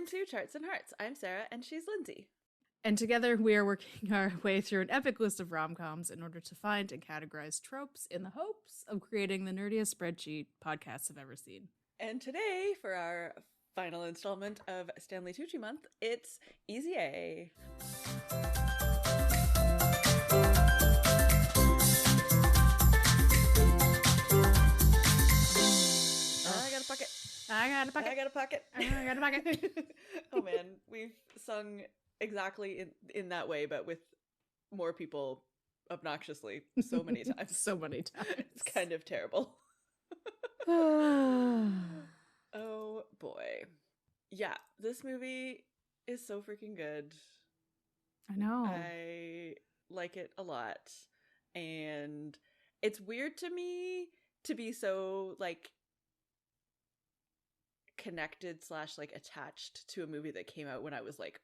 Welcome to Charts and Hearts. I'm Sarah and she's Lindsay. And together we are working our way through an epic list of rom-coms in order to find and categorize tropes in the hopes of creating the nerdiest spreadsheet podcasts have ever seen. And today, for our final installment of Stanley Tucci Month, it's Easy A. I got a pocket. I got a pocket. I got a pocket. I got a pocket. Oh man, we've sung exactly in that way, but with more people obnoxiously so many times. So many times. It's kind of terrible. Oh boy. Yeah, this movie is so freaking good. I know. I like it a lot. And it's weird to me to be so like connected / like attached to a movie that came out when I was like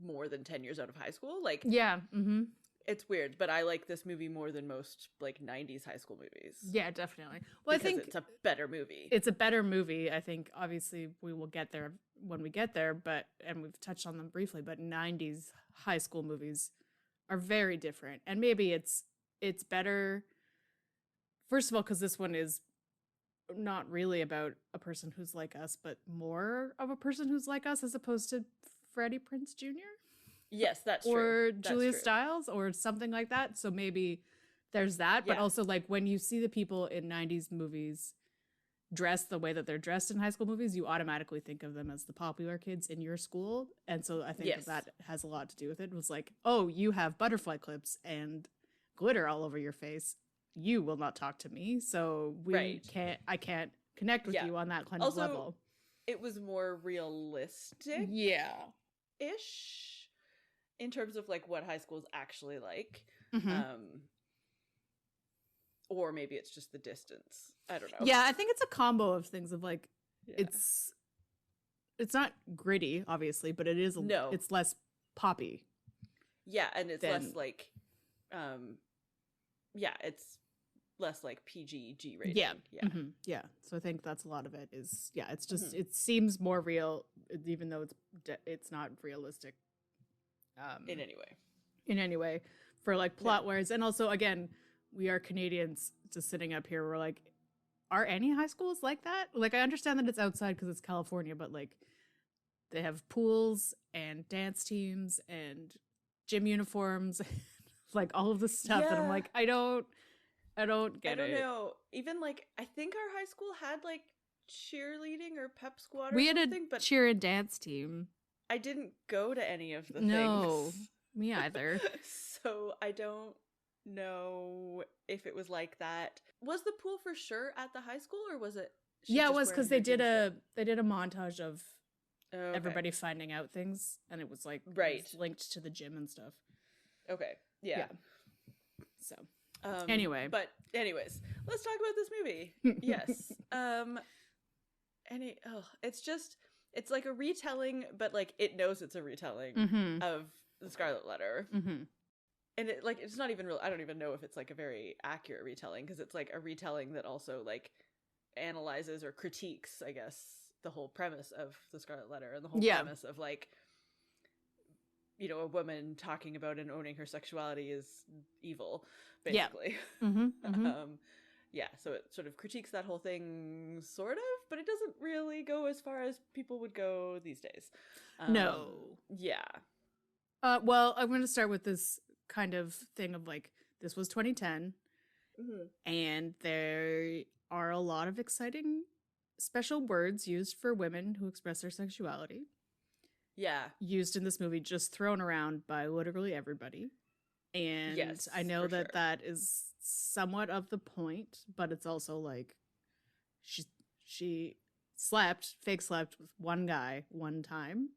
more than 10 years out of high school. Like, yeah. Mm-hmm. It's weird, but I like this movie more than most like 90s high school movies. Yeah, definitely. Well, I think it's a better movie. It's a better movie. I think obviously we will get there when we get there, and we've touched on them briefly, but 90s high school movies are very different. And maybe it's better, first of all, because this one is not really about a person who's like us, but more of a person who's like us as opposed to Freddie Prinze Jr. Yes, that's true. Or Julia Stiles or something like that. So maybe there's that. But also, like, when you see the people in 90s movies dressed the way that they're dressed in high school movies, you automatically think of them as the popular kids in your school. And so I think that has a lot to do with it. It was like, oh, you have butterfly clips and glitter all over your face. You will not talk to me. So I can't connect with you on that kind of level. It was more realistic. Yeah. Ish. In terms of like what high school is actually like. Mm-hmm. Or maybe it's just the distance. I don't know. Yeah, I think it's a combo of things of like it's not gritty, obviously, but it is it's less poppy. Yeah, and it's less like it's less like PG rated. Yeah. Yeah. Mm-hmm. Yeah. So I think that's a lot of it is it's just it seems more real even though it's not realistic. In any way for like plot wise. And also, again, we are Canadians just sitting up here. We're like, are any high schools like that? Like, I understand that it's outside because it's California, but like they have pools and dance teams and gym uniforms, like all of this stuff. And I'm like, I don't get it. I don't know. Even like, I think our high school had like cheerleading or pep squad or we something. We had a cheer and dance team. I didn't go to any of the things. No, me either. So I don't know if it was like that. Was the pool for sure at the high school, or was it? Yeah, it was because they did a montage of everybody finding out things, and it was like it was linked to the gym and stuff. Okay, yeah. So anyways, let's talk about this movie. Yes. It's like a retelling, but like it knows it's a retelling of The Scarlet Letter. Mm-hmm. And it's not even real. I don't even know if it's like a very accurate retelling, because it's like a retelling that also like analyzes or critiques, I guess, the whole premise of The Scarlet Letter and the whole premise of like, you know, a woman talking about and owning her sexuality is evil, basically. Yeah. Mm-hmm. So it sort of critiques that whole thing, sort of, but it doesn't really go as far as people would go these days. No. Yeah. Well, I'm going to start with this kind of thing of like, this was 2010, and there are a lot of exciting special words used for women who express their sexuality. Yeah. Used in this movie, just thrown around by literally everybody. And I know that is somewhat of the point, but it's also like she fake slept with one guy one time,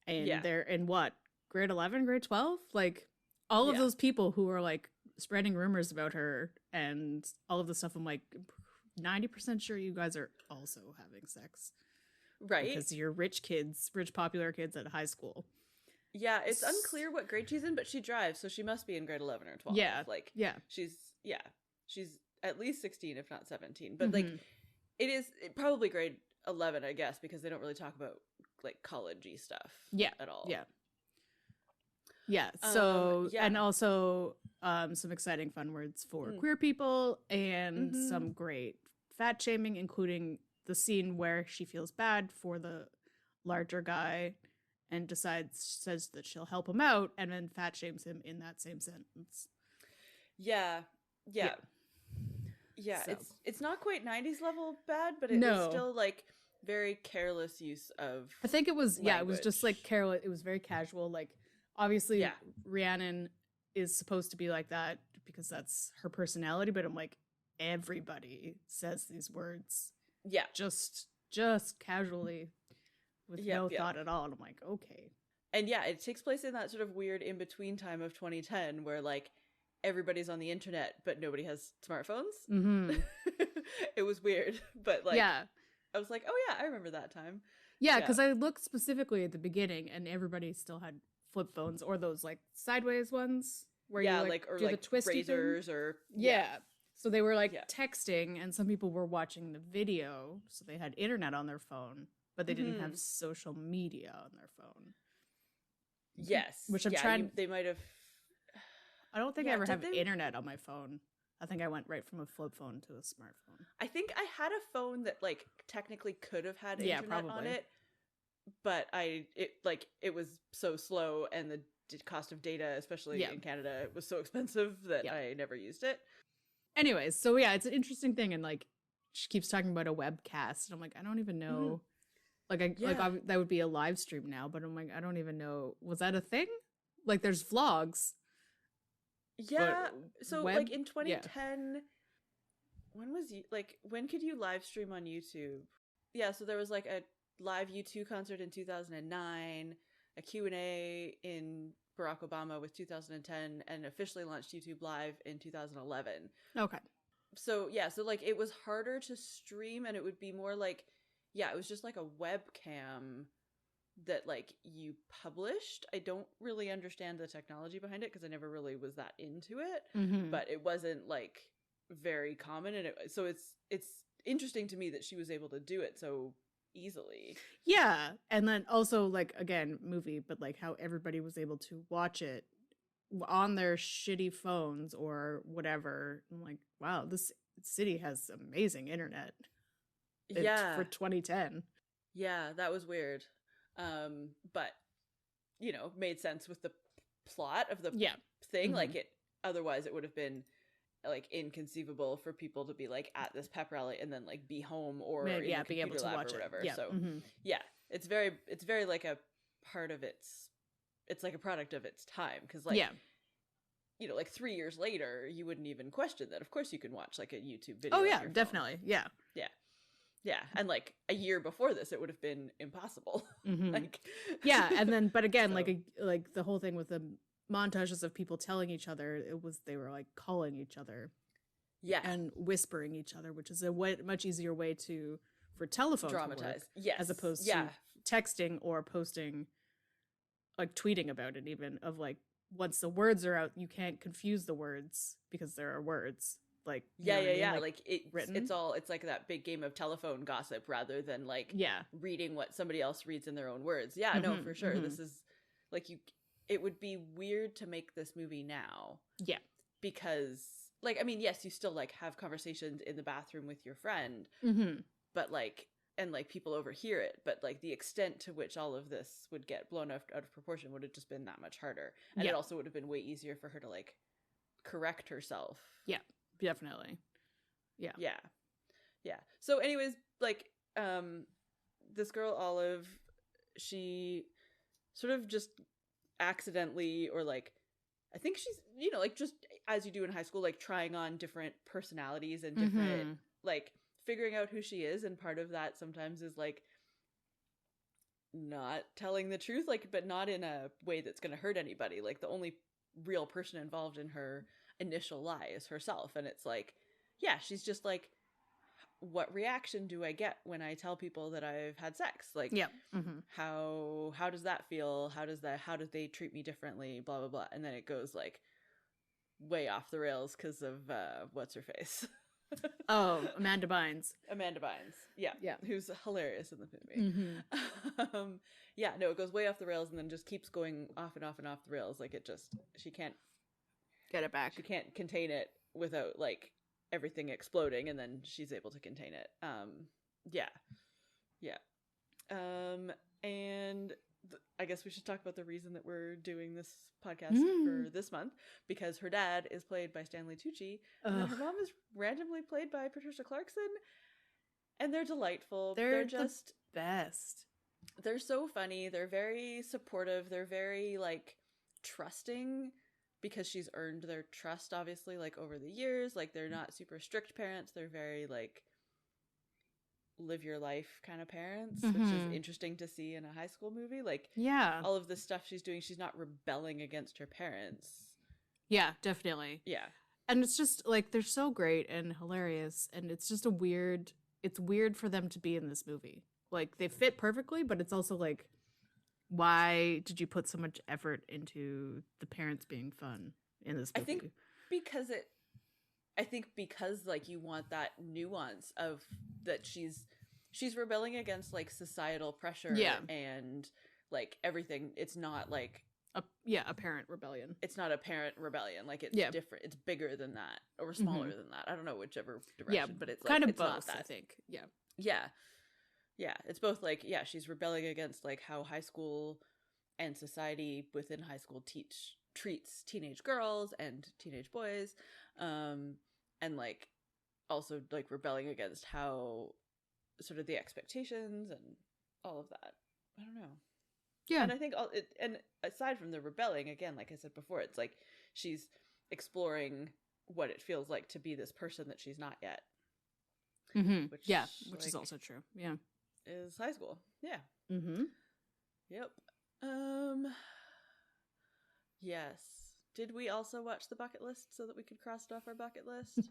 and they're in what, grade 11, grade 12, like all of those people who are like spreading rumors about her and all of the stuff. I'm like 90% sure you guys are also having sex, right? Because you're rich popular kids at high school. Yeah, it's unclear what grade she's in, but she drives, so she must be in grade 11 or 12. She's at least 16, if not 17. But like, it's probably grade 11, I guess, because they don't really talk about like college-y stuff at all. Yeah. So and also some exciting fun words for queer people and some great fat shaming, including the scene where she feels bad for the larger guy and says that she'll help him out, and then fat shames him in that same sentence. Yeah. So. It's not quite 90s level bad, but it was still like very careless use of I think it was language. It was just like careless. It was very casual. Like obviously Rhiannon is supposed to be like that because that's her personality, but I'm like, everybody says these words. Yeah. Just casually with no thought at all. And I'm like, okay. And it takes place in that sort of weird in-between time of 2010 where like everybody's on the internet, but nobody has smartphones. Mm-hmm. It was weird, but like, I was like, oh yeah, I remember that time. Yeah, because I looked specifically at the beginning, and everybody still had flip phones or those like sideways ones where you like or do like the twisty razors thing. Or So they were like texting, and some people were watching the video, so they had internet on their phone, but they didn't have social media on their phone. Yes, which I'm trying. They might have. I don't think I ever have internet on my phone. I think I went right from a flip phone to a smartphone. I think I had a phone that like technically could have had internet on it, but it was so slow, and the cost of data, especially in Canada, was so expensive that I never used it. Anyways, so it's an interesting thing, and like she keeps talking about a webcast, and I'm like, I don't even know. Like that would be a live stream now, but I'm like, I don't even know. Was that a thing? Like, there's vlogs. Yeah. So like in 2010, when could you live stream on YouTube? Yeah. So there was like a live U2 concert in 2009, a Q&A in Barack Obama with 2010, and officially launched YouTube Live in 2011. Okay. So so like it was harder to stream, and it would be more like, it was just like a webcam that like you published. I don't really understand the technology behind it because I never really was that into it, but it wasn't like very common, and so it's interesting to me that she was able to do it so easily. Yeah, and then also like, again, movie, but like how everybody was able to watch it on their shitty phones or whatever. I'm like, wow, this city has amazing internet. For 2010. Yeah, that was weird. But made sense with the plot of the thing. Like otherwise it would have been like inconceivable for people to be like at this pep rally and then like be home or in the be able to watch or whatever. It. Yeah. So it's very like a part of it's like a product of its time, because like like 3 years later you wouldn't even question that. Of course you can watch like a YouTube video. Oh yeah, definitely. Yeah. And like a year before this, it would have been impossible. Like, and then, but again, so. like the whole thing with the montages of people telling each other, they were like calling each other, and whispering each other, which is a much easier way for telephone dramatize, to work, as opposed to texting or posting, like tweeting about it. Even of like, once the words are out, you can't confuse the words because there are words. Like like it's like that big game of telephone gossip rather than like reading what somebody else reads in their own words. No, for sure. This is like it would be weird to make this movie now, because like, I mean, yes, you still like have conversations in the bathroom with your friend, but like, and like people overhear it, but like the extent to which all of this would get blown out of proportion would have just been that much harder, and it also would have been way easier for her to like correct herself. Definitely. Yeah. So anyways, like this girl Olive, she sort of just accidentally, or like I think she's like just as you do in high school, like trying on different personalities and different like figuring out who she is, and part of that sometimes is like not telling the truth, like, but not in a way that's going to hurt anybody. Like the only real person involved in her initial lie is herself, and it's like, she's just like, what reaction do I get when I tell people that I've had sex? Like, how does that feel? How do they treat me differently? Blah blah blah. And then it goes like way off the rails because of what's her face. Oh, Amanda Bynes. Amanda Bynes. Yeah. Yeah. Who's hilarious in the movie. Mm-hmm. Yeah, no, it goes way off the rails and then just keeps going off and off and off the rails. Like she can't get it back. She can't contain it without like everything exploding, and then she's able to contain it. Yeah. Yeah. And I guess we should talk about the reason that we're doing this podcast for this month, because her dad is played by Stanley Tucci, and then her mom is randomly played by Patricia Clarkson, and they're delightful. They're just the best. They're so funny. They're very supportive. They're very like trusting, because she's earned their trust, obviously, like over the years. Like, they're not super strict parents. They're very like live your life kind of parents, which is interesting to see in a high school movie. Like, yeah, all of the stuff she's doing, she's not rebelling against her parents. Yeah, definitely. Yeah. And it's just like, they're so great and hilarious, and it's just it's weird for them to be in this movie. Like, they fit perfectly, but it's also like, why did you put so much effort into the parents being fun in this movie? I think because like you want that nuance of that she's rebelling against like societal pressure, and like everything. It's not like a parent rebellion. It's not a parent rebellion. Like, it's different. It's bigger than that, or smaller than that. I don't know whichever direction, but it's like, kind of it's both, not that. I think. Yeah, it's both like, she's rebelling against like how high school and society within high school treats teenage girls and teenage boys, and like also like rebelling against how sort of the expectations and all of that. I don't know. Yeah. And I think and aside from the rebelling, again, like I said before, it's like she's exploring what it feels like to be this person that she's not yet. Which like, is also true. Yeah. Is high school. Yeah. Yep. Yes. Did we also watch the bucket list so that we could cross it off our bucket list?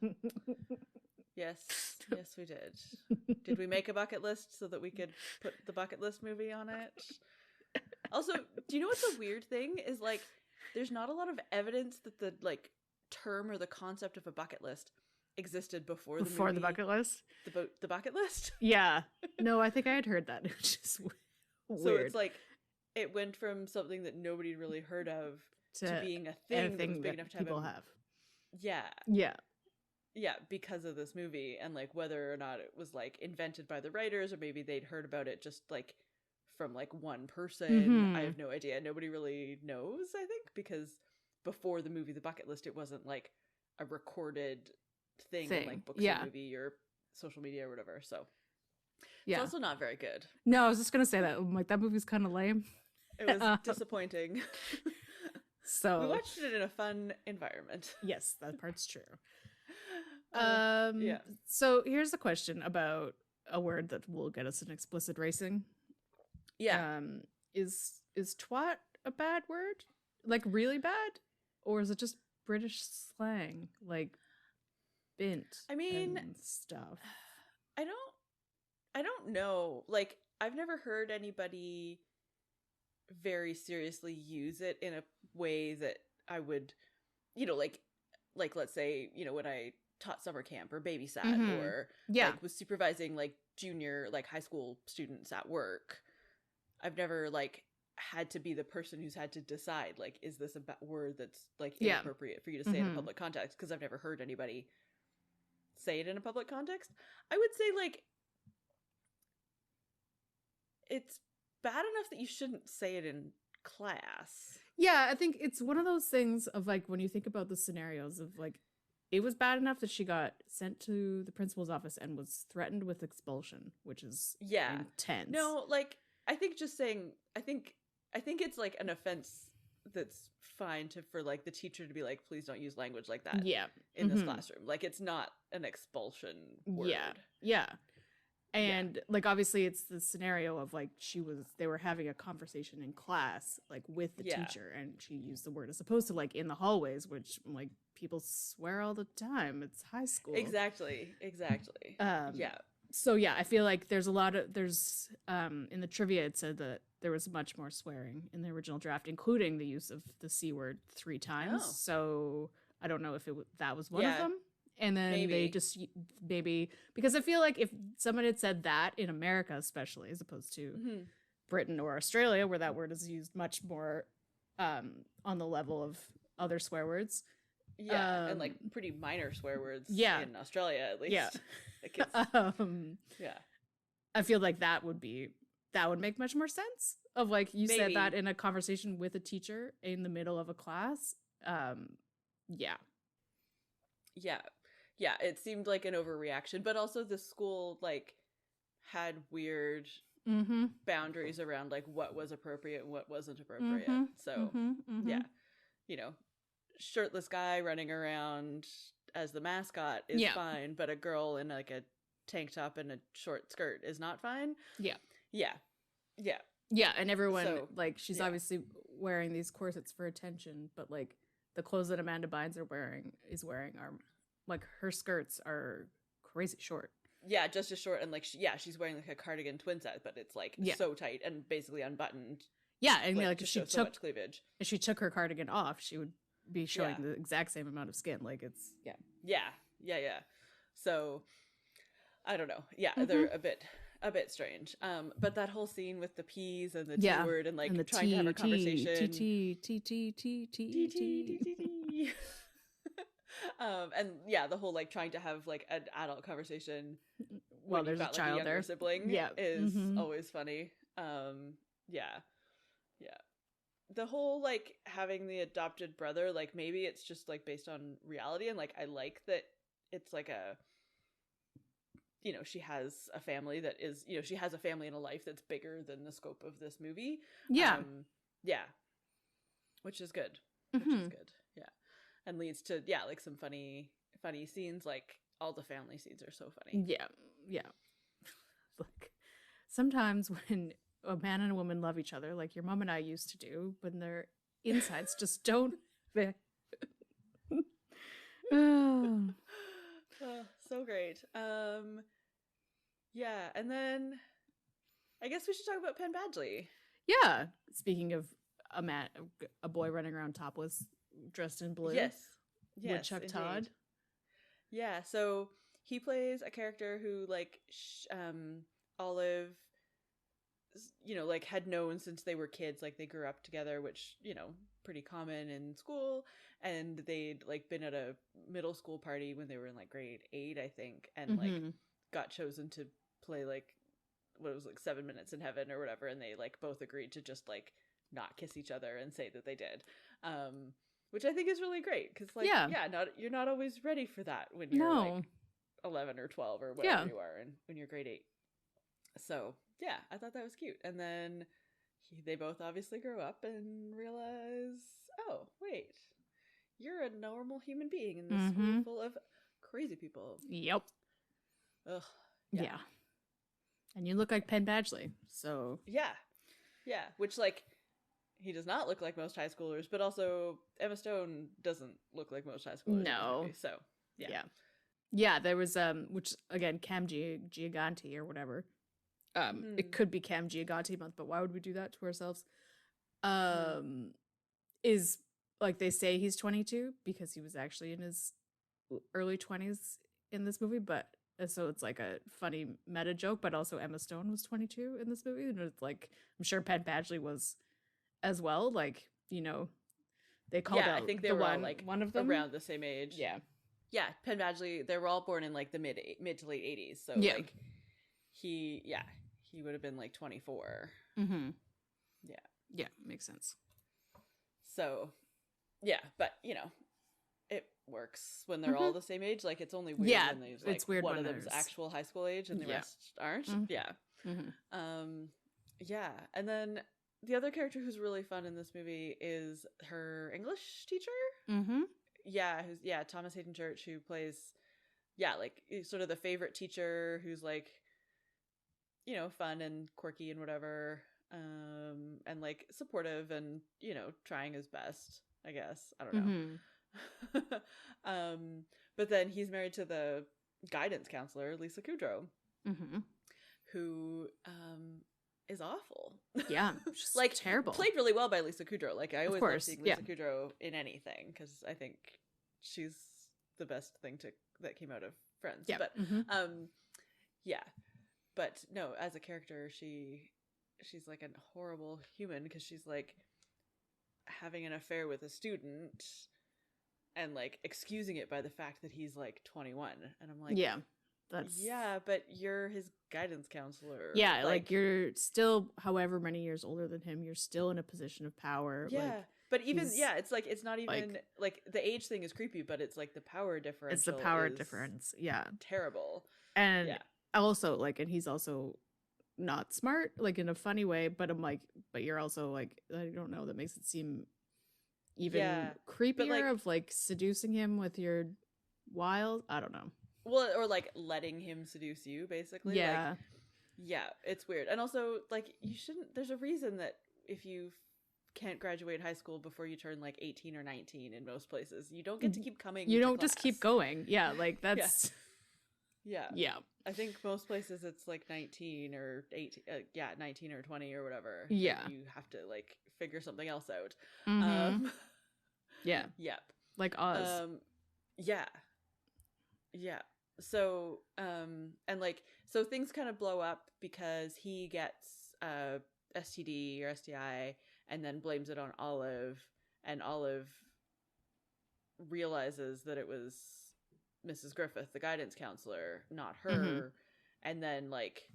Yes. Yes, we did. Did we make a bucket list so that we could put the bucket list movie on it? Also, do you know what's a weird thing? Is like, there's not a lot of evidence that the like term or the concept of a bucket list existed before the movie, the bucket list. The bucket list. Yeah. No, I think I had heard that. Which is weird. So it's like it went from something that nobody really heard of to being a thing that was big enough to people have. Yeah. Yeah. Yeah, because of this movie, and like whether or not it was like invented by the writers, or maybe they'd heard about it just like from like one person. I have no idea. Nobody really knows, I think, because before the movie The Bucket List, it wasn't like a recorded thing. In like books or movie or social media or whatever. So it's also not very good. No, I was just gonna say that. I'm like, that movie's kind of lame. It was disappointing. So we watched it in a fun environment. Yes, that part's true. So here's a question about a word that will get us an explicit racing. Yeah. Is twat a bad word? Like, really bad? Or is it just British slang? Like, bint. I mean, and stuff. I don't know. Like, I've never heard anybody very seriously use it in a way that I would, like let's say, when I taught summer camp or babysat or like was supervising like junior, like high school students at work. I've never like had to be the person who's had to decide, like, is this a word that's like inappropriate for you to say in a public context? Because I've never heard anybody say it in a public context. I would say like it's bad enough that you shouldn't say it in class. Yeah, I think it's one of those things of like, when you think about the scenarios of like, it was bad enough that she got sent to the principal's office and was threatened with expulsion, which is intense. No, like, I think just saying, I think it's like an offense that's fine for like the teacher to be like, please don't use language like that in this classroom. Like, it's not an expulsion word. Yeah. And like, obviously it's the scenario of like, they were having a conversation in class, like with the teacher, and she used the word as opposed to like in the hallways, which like people swear all the time. It's high school. Exactly. So yeah, I feel like there's in the trivia, it said that there was much more swearing in the original draft, including the use of the C word 3 times. Oh. So I don't know if that was one of them. And then they just maybe, because I feel like if someone had said that in America, especially as opposed to Britain or Australia, where that word is used much more on the level of other swear words. Yeah, and like pretty minor swear words in Australia, at least. Yeah. Like it's, yeah. I feel like that would make much more sense of like you said that in a conversation with a teacher in the middle of a class. Yeah. Yeah, it seemed like an overreaction, but also the school like had weird boundaries around like what was appropriate and what wasn't appropriate. So yeah, you know, shirtless guy running around as the mascot is fine, but a girl in like a tank top and a short skirt is not fine. Yeah, and everyone like she's obviously wearing these corsets for attention, but like the clothes that Amanda Bynes is wearing are like her skirts are crazy short. Yeah, just as short, and like she's wearing like a cardigan twin set, but it's like so tight and basically unbuttoned. Yeah, and like if she so much cleavage. If she took her cardigan off, she would be showing the exact same amount of skin. Like it's yeah. So I don't know. Yeah, they're a bit strange. But that whole scene with the P's and the T word and like and trying to have a conversation. And yeah, the whole like trying to have like an adult conversation while there's a child like, there. Sibling is always funny. Yeah. The whole like having the adopted brother, like maybe it's just like based on reality, and like I like that it's like a, you know, she has a family that is, you know, she has a family and a life that's bigger than the scope of this movie. Which is good. Yeah, and leads to like some funny scenes. Like all the family scenes are so funny. Like sometimes when a man and a woman love each other, like your mom and I used to do, when their insides just don't fit. So great. Yeah, and then I guess we should talk about Penn Badgley. Yeah, speaking of a boy running around topless, dressed in blue. Yes, with Chuck indeed. Todd. Yeah, so he plays a character who like Olive, you know, like had known since they were kids, like they grew up together, which, you know, pretty common in school, and they'd like been at a middle school party when they were in like grade 8, I think, and like got chosen to play like what was like 7 Minutes in Heaven or whatever, and they like both agreed to just like not kiss each other and say that they did, which I think is really great because like you're not always ready for that when you're like 11 or 12 or whatever you are, and when you're grade 8. So yeah, I thought that was cute. And then they both obviously grow up and realize, oh, wait, you're a normal human being in this school full of crazy people. Yep. Ugh. Yeah. And you look like Penn Badgley, so... Yeah, which, like, he does not look like most high schoolers, but also Emma Stone doesn't look like most high schoolers. No. Movie, so, yeah. Yeah, there was, which, again, Cam Giganti or whatever. It could be Cam Giganti month, but why would we do that to ourselves? Is like they say he's 22 because he was actually in his early 20s in this movie, but so it's like a funny meta joke, but also Emma Stone was 22 in this movie, and it's like I'm sure Penn Badgley was as well. Like, you know, they called out I think they were all like one of them around the same age. Yeah, Penn Badgley, they were all born in like the mid to late 80s, so like he would have been like 24. Yeah, makes sense. So, yeah, but you know, it works when they're all the same age. Like it's only weird when there's like it's weird one when of them's actual high school age and the rest aren't. Yeah. And then the other character who's really fun in this movie is her English teacher. Who's Thomas Hayden Church, who plays like sort of the favorite teacher who's like, you know, fun and quirky and whatever, and like supportive and, you know, trying his best, I guess. I don't know. But then he's married to the guidance counselor, Lisa Kudrow, who is awful. Yeah, she's like terrible. Played really well by Lisa Kudrow. Like I always love seeing Lisa Kudrow in anything because I think she's the best thing that came out of Friends. Yeah. But yeah. But no, as a character, she's like a horrible human because she's like having an affair with a student and like excusing it by the fact that he's like 21. And I'm like, yeah, but you're his guidance counselor. Yeah, like you're still however many years older than him. You're still in a position of power. Yeah. Like, but even, it's like, it's not even like the age thing is creepy, but it's like the power difference. It's the power difference. Yeah. Terrible. And also like, and he's also not smart, like in a funny way, but I'm like, but you're also like, I don't know, that makes it seem even creepier of like seducing him with your wild, I don't know. Well, or like letting him seduce you, basically. Yeah. Like, yeah, it's weird. And also, like, you shouldn't, there's a reason that if you can't graduate high school before you turn like 18 or 19 in most places, you don't get to keep coming. You don't just keep going. Yeah, like that's. Yeah. Yeah. I think most places it's like 19 or 18, 19 or 20 or whatever. Yeah. You have to like figure something else out. Yeah. Yep. Like Oz. Yeah. Yeah. So, and like, so things kind of blow up because he gets STD or STI and then blames it on Olive, and Olive realizes that it was Mrs. Griffith, the guidance counselor, not her. And then like,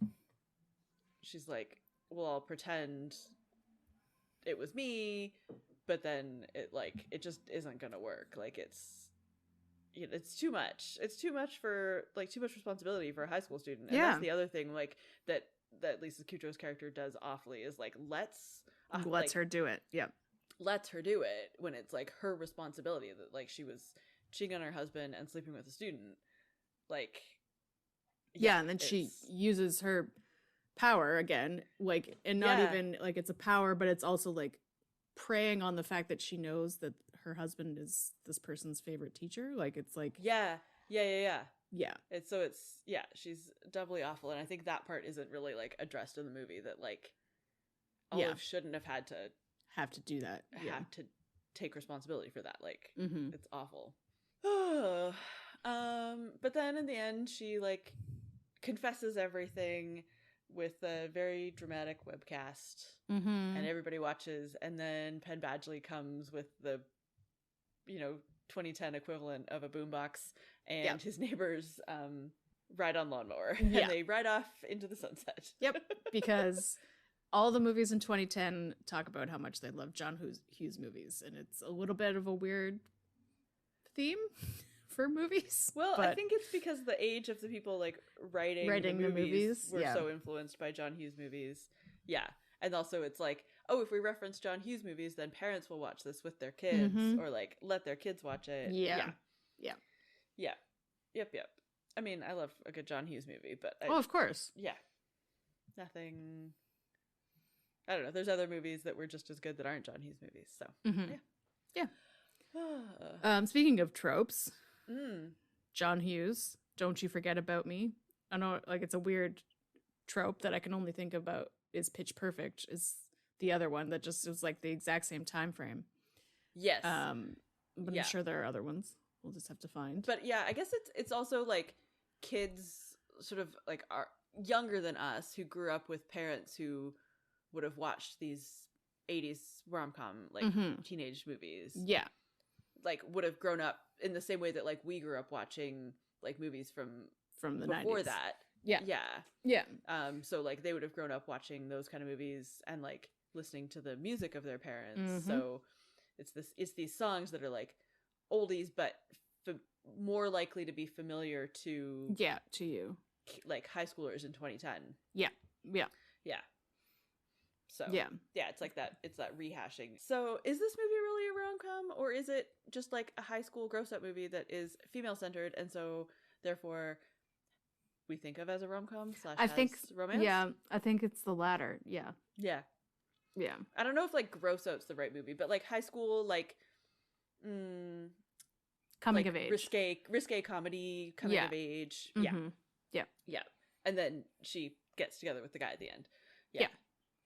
she's like, well, I'll pretend it was me, but then it just isn't gonna work. Like it's too much. It's too much for like too much responsibility for a high school student. And that's the other thing like that Lisa Kudrow's character does awfully is like lets her do it. Yeah. Lets her do it when it's like her responsibility that like she was cheating on her husband and sleeping with a student. Like and then she uses her power again, like, and not even like it's a power, but it's also like preying on the fact that she knows that her husband is this person's favorite teacher. Like it's like yeah. She's doubly awful, and I think that part isn't really like addressed in the movie, that like Olive shouldn't have had to do that, have to take responsibility for that. Like it's awful. But then in the end she like confesses everything with a very dramatic webcast, and everybody watches, and then Penn Badgley comes with the 2010 equivalent of a boombox, and his neighbors ride on lawnmower, and they ride off into the sunset. Because all the movies in 2010 talk about how much they love John Hughes movies, and it's a little bit of a weird theme for movies. Well, I think it's because the age of the people like writing the movies were so influenced by John Hughes movies. Yeah. And also it's like, oh, if we reference John Hughes movies, then parents will watch this with their kids, or like let their kids watch it. Yeah. Yep. I mean, I love a good John Hughes movie, but of course. Yeah. Nothing. I don't know. There's other movies that were just as good that aren't John Hughes movies. So yeah. Speaking of tropes, John Hughes, Don't You Forget About Me. I know, like, it's a weird trope that I can only think about is Pitch Perfect, is the other one that just was like the exact same time frame. Yes. But I'm sure there are other ones. We'll just have to find. But yeah, I guess it's also like kids sort of like are younger than us who grew up with parents who would have watched these 80s rom-com like teenage movies. Yeah. Like would have grown up in the same way that like we grew up watching like movies from the before 90s. That. Yeah. Yeah. So like they would have grown up watching those kind of movies and like listening to the music of their parents. So it's these songs that are like oldies but more likely to be familiar to you, like high schoolers in 2010. Yeah. So it's like that. It's that rehashing. So is this movie really a rom-com, or is it just like a high school gross-up movie that is female-centered, and so therefore we think of as a rom-com / I think romance? Yeah, I think it's the latter. Yeah. I don't know if like Gross Out's the right movie, but like high school, like coming like of age, risque comedy, coming of age. Yeah. And then she gets together with the guy at the end.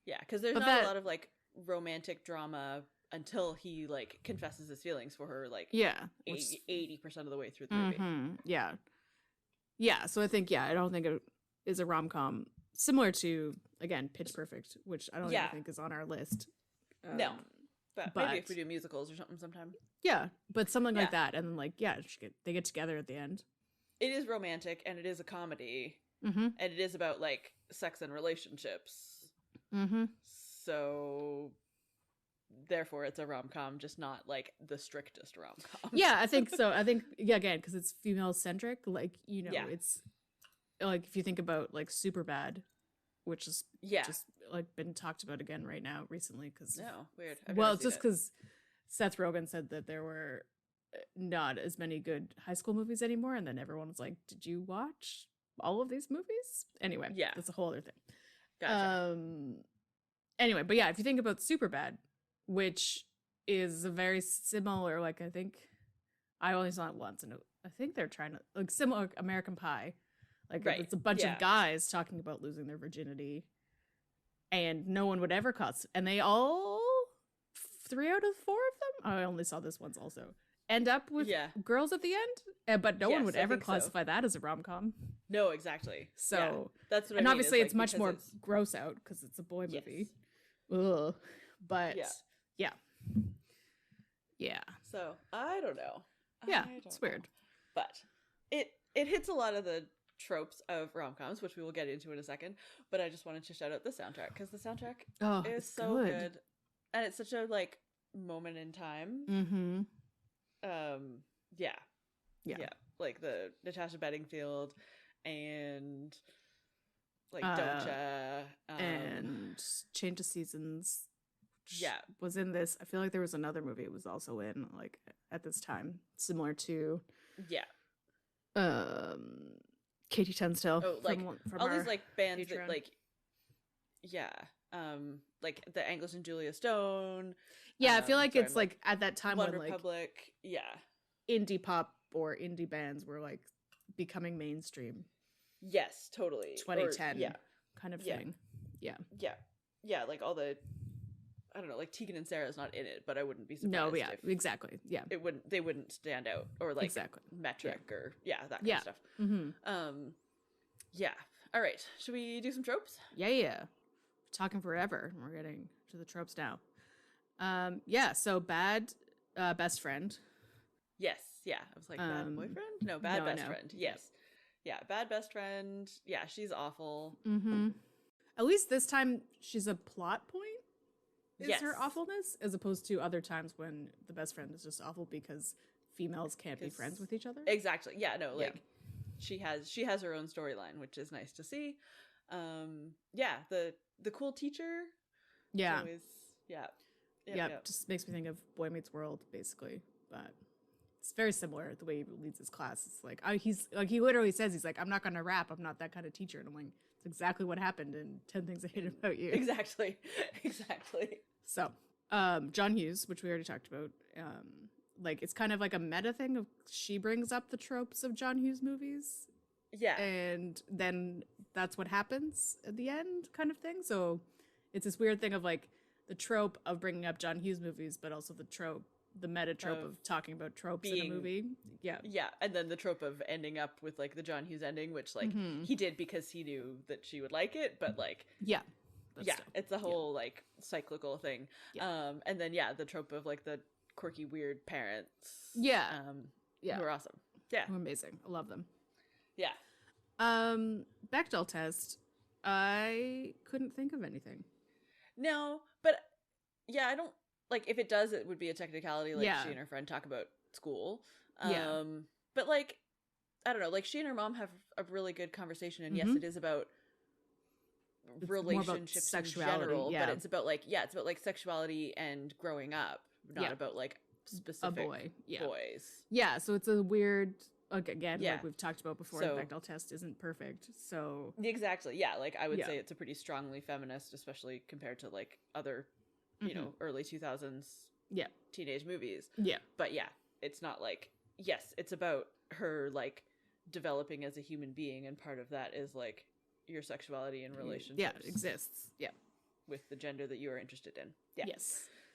Yeah, because there's not a lot of like romantic drama until he like confesses his feelings for her like 80% of the way through the movie. Yeah, so I think I don't think it is a rom-com similar to, again, Pitch Perfect, which I don't even think is on our list. No, but maybe if we do musicals or something sometime. Yeah, but something like that, and then like they get together at the end. It is romantic and it is a comedy, and it is about like sex and relationships. So therefore it's a rom-com, just not like the strictest rom-com. Yeah, I think so. I think again, because it's female centric, like, you know, it's like if you think about like Superbad, which is just like been talked about again right now recently, because weird. Well, just because Seth Rogen said that there were not as many good high school movies anymore, and then everyone was like, did you watch all of these movies? Anyway, that's a whole other thing. Gotcha. Anyway, but yeah, if you think about Superbad, which is a very similar, like, I think I only saw it once, and I think they're trying to, like, similar American Pie, like it's a bunch of guys talking about losing their virginity, and no one would ever cuss, and they all 3 out of 4 of them, I only saw this once also, end up with girls at the end, but no one would ever classify that as a rom-com. No, exactly. So that's what I and mean, obviously like, it's much more gross out because it's a boy movie. Ugh. But yeah. So I don't know. It's weird, but it hits a lot of the tropes of rom-coms, which we will get into in a second. But I just wanted to shout out the soundtrack, because the soundtrack is so good, and it's such a like moment in time. Like the Natasha Bedingfield and like Doja and Change of Seasons was in this. I feel like there was another movie it was also in, like, at this time, similar to Katie Tunstall. From all these like bands Patreon. That like the Angus and Julia Stone. I feel like it's like at that time One when Republic, indie pop or indie bands were like becoming mainstream. Yes, totally. 2010 kind of thing. Yeah, like all the, I don't know, like Tegan and Sarah's not in it, but I wouldn't be surprised. No, exactly. Yeah. They wouldn't stand out, or like Metric or that kind of stuff. All right. Should we do some tropes? Yeah. Talking forever. We're getting to the tropes now. So bad best friend. Yes. Yeah. I was like, bad boyfriend? No, bad best friend. Yes. Yeah, bad best friend. Yeah, she's awful. At least this time she's a plot point. Is her awfulness, as opposed to other times when the best friend is just awful because females can't be friends with each other. Exactly. Yeah, no, like she has her own storyline, which is nice to see. The cool teacher. Always, just makes me think of Boy Meets World, basically. But it's very similar the way he leads his class. It's like he literally says, he's like, I'm not gonna rap, I'm not that kind of teacher. And I'm like, it's exactly what happened in 10 Things I Hate About You. Exactly. So John Hughes, which we already talked about, like it's kind of like a meta thing of, she brings up the tropes of John Hughes movies, and then that's what happens at the end, kind of thing. So it's this weird thing of like the trope of bringing up John Hughes movies, but also the meta trope of talking about tropes in a movie. And then the trope of ending up with like the John Hughes ending, which like he did because he knew that she would like it, but like it's a whole like cyclical thing. And then the trope of like the quirky weird parents who are awesome, who are amazing. I love them. Bechdel test, I couldn't think of anything. No, but I don't, like, if it does, it would be a technicality, like she and her friend talk about school. But like, I don't know, like she and her mom have a really good conversation, and yes, it is about relationships in general, but it's about like it's about like sexuality and growing up, not about like specific boys. So it's a weird, like, again, like we've talked about before, the Bechdel test isn't perfect. So exactly, like I would say it's a pretty strongly feminist, especially compared to like other you know, early 2000s teenage movies. But it's not like, it's about her like developing as a human being, and part of that is like your sexuality and relationships exists with the gender that you are interested in.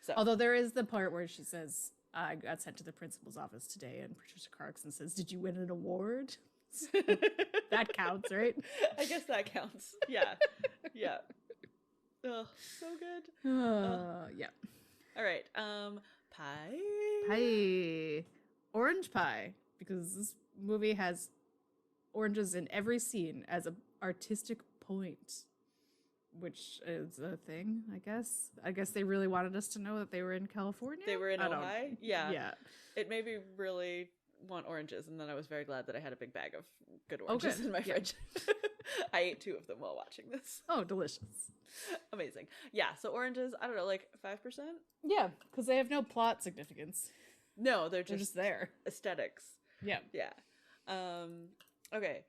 So, although there is the part where she says, I got sent to the principal's office today, and Patricia Clarkson says, did you win an award? That counts, right? I guess that counts. Yeah. Yeah. Oh, so good. Yeah. All right. Pie. Pie. Orange pie. Because this movie has oranges in every scene as an artistic point, which is a thing, I guess. I guess they really wanted us to know that they were in California. They were in Ohio. Yeah. Yeah. It made me really want oranges, and then I was very glad that I had a big bag of good oranges in my fridge. I ate 2 of them while watching this. Oh, delicious. Amazing. Yeah, so oranges, I don't know, like 5%? Yeah, because they have no plot significance. No, they're just there. Aesthetics. Yeah. Yeah. Okay.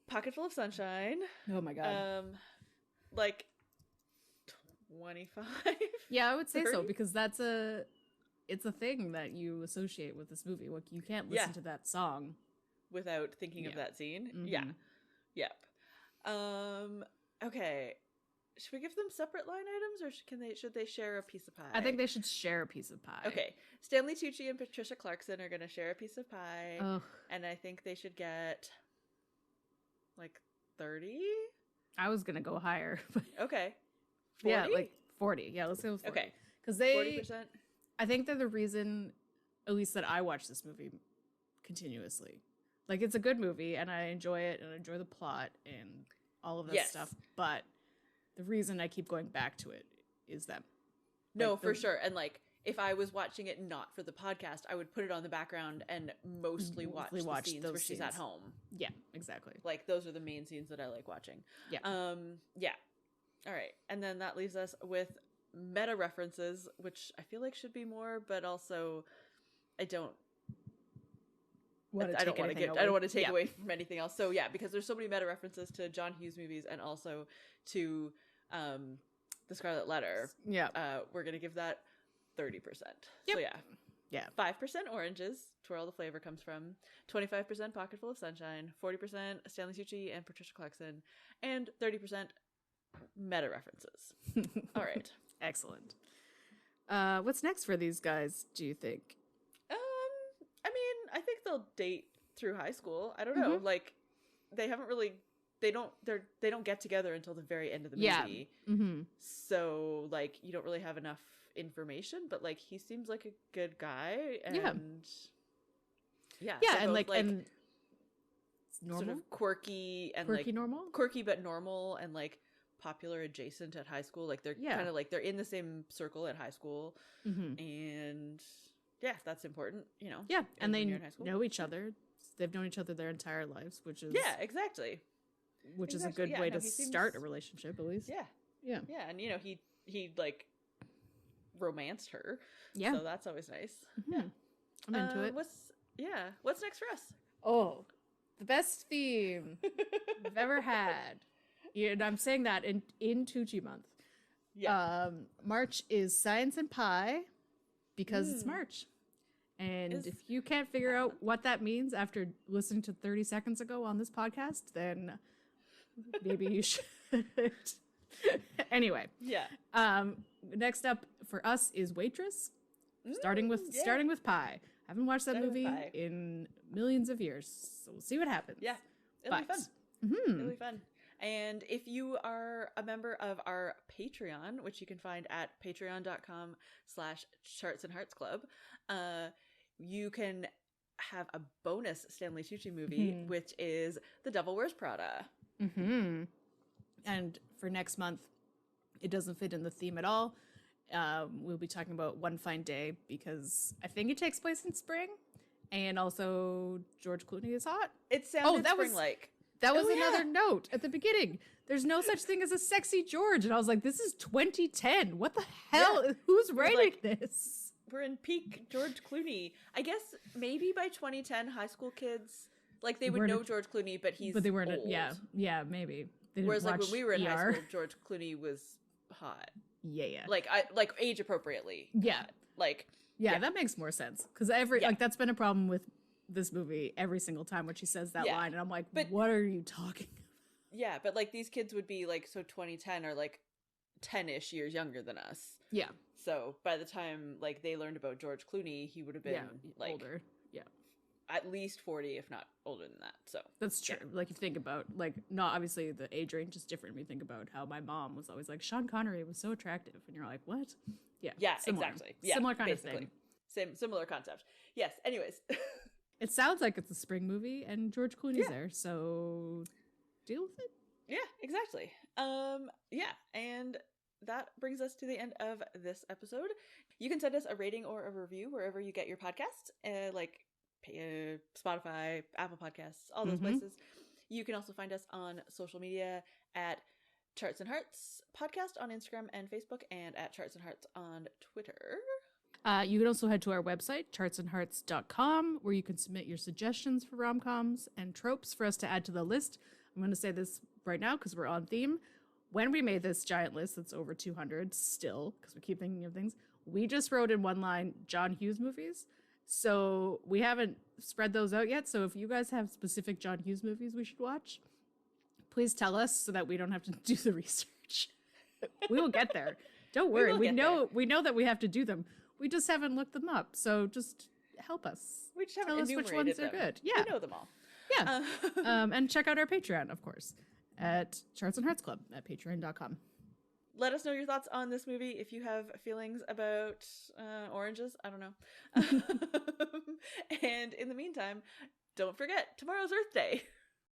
Pocket Full of Sunshine. Oh my god. Like 25? Yeah, I would say 30? so, because it's a thing that you associate with this movie. Like, you can't listen to that song without thinking of that scene. Mm-hmm. Yeah. Yep. Okay. Should we give them separate line items, or should they share a piece of pie? I think they should share a piece of pie. Okay. Stanley Tucci and Patricia Clarkson are going to share a piece of pie. Ugh. And I think they should get like 30? I was going to go higher. But okay. 40? Yeah, like 40. Yeah, let's go with 40. Okay. Because 40%? I think they're the reason, at least that I watch this movie continuously. Like, it's a good movie, and I enjoy it, and I enjoy the plot, and all of that stuff. But the reason I keep going back to it is them. No, like, for sure. And like, if I was watching it not for the podcast, I would put it on the background and mostly watch the scenes where she's at home. Yeah, exactly. Like, those are the main scenes that I like watching. Yeah. Yeah. All right. And then that leaves us with meta references, which I feel like should be more, but also I don't want to take away from anything else. So yeah, because there's so many meta references to John Hughes movies and also to The Scarlet Letter. Yeah. We're going to give that 30%. Yep. So yeah. Yeah. 5% oranges, to where all the flavor comes from. 25% Pocket Full of Sunshine. 40% Stanley Tucci and Patricia Clarkson. And 30% meta references. All right. Excellent. What's next for these guys, do you think? I mean, I think they'll date through high school. I don't know. Like, they haven't really, they don't get together until the very end of the movie. Mm-hmm. So, like, you don't really have enough information, but like, he seems like a good guy, and and like and normal, sort of quirky and quirky, like normal, quirky but normal, and like popular adjacent at high school. Like, they're kind of like, they're in the same circle at high school, and yeah, that's important, you know. Yeah, and they know each other. They've known each other their entire lives, which is exactly is a good way to start a relationship, at least. Yeah, and you know, he like romanced her, so that's always nice. Yeah, I'm into it. What's next for us? Oh, the best theme we've ever had. Yeah, and I'm saying that in Tucci month. Yeah. March is Science and Pie, because it's March. And if you can't figure out what that means after listening to 30 seconds ago on this podcast, then maybe you should. Anyway. Yeah. Next up for us is Waitress. Starting with Pie. I haven't watched that movie in millions of years, so we'll see what happens. Yeah. It'll be fun. It'll be fun. And if you are a member of our Patreon, which you can find at patreon.com/Charts and Hearts Club, you can have a bonus Stanley Tucci movie, which is The Devil Wears Prada. And for next month, it doesn't fit in the theme at all. We'll be talking about One Fine Day, because I think it takes place in spring, and also George Clooney is hot. It sounded spring-like. That was another note at the beginning. There's no such thing as a sexy George. And I was like, this is 2010. What the hell? Yeah. Who's writing this? We're in peak George Clooney. I guess maybe by 2010, high school kids, like, they would know George Clooney, but they weren't old. Yeah, maybe. Whereas like when we were in high school, George Clooney was hot. Yeah. Like, age appropriately. Yeah. Hot. Like, yeah, that makes more sense. Because like, that's been a problem with this movie every single time when she says that line, and I'm like, what are you talking about? Yeah, but like, these kids would be like, so 2010 or like 10-ish years younger than us. Yeah. So by the time like they learned about George Clooney, he would have been like older. Yeah. At least 40, if not older than that. So that's true. Yeah. Like if you think about like not obviously the age range is different. We think about how my mom was always like Sean Connery was so attractive, and you're like, what? Yeah. Yeah. Similar. Exactly. Yeah. Similar kind of thing. Similar concept. Yes. Anyways. It sounds like it's a spring movie, and George Clooney's there, so deal with it. Yeah, exactly. Yeah, and that brings us to the end of this episode. You can send us a rating or a review wherever you get your podcasts, like Spotify, Apple Podcasts, all those places. You can also find us on social media at Charts and Hearts Podcast on Instagram and Facebook, and at Charts and Hearts on Twitter. You can also head to our website, chartsandhearts.com, where you can submit your suggestions for rom-coms and tropes for us to add to the list. I'm going to say this right now because we're on theme. When we made this giant list that's over 200 still, because we keep thinking of things, we just wrote in one line John Hughes movies. So we haven't spread those out yet. So if you guys have specific John Hughes movies we should watch, please tell us so that we don't have to do the research. We will get there. Don't worry. We know that we have to do them. We just haven't looked them up. So just help us. We just haven't tell us which ones are good. Yeah. We know them all. Yeah. And check out our Patreon, of course, at Charts and Hearts Club at patreon.com. Let us know your thoughts on this movie if you have feelings about oranges. I don't know. And in the meantime, don't forget, tomorrow's Earth Day.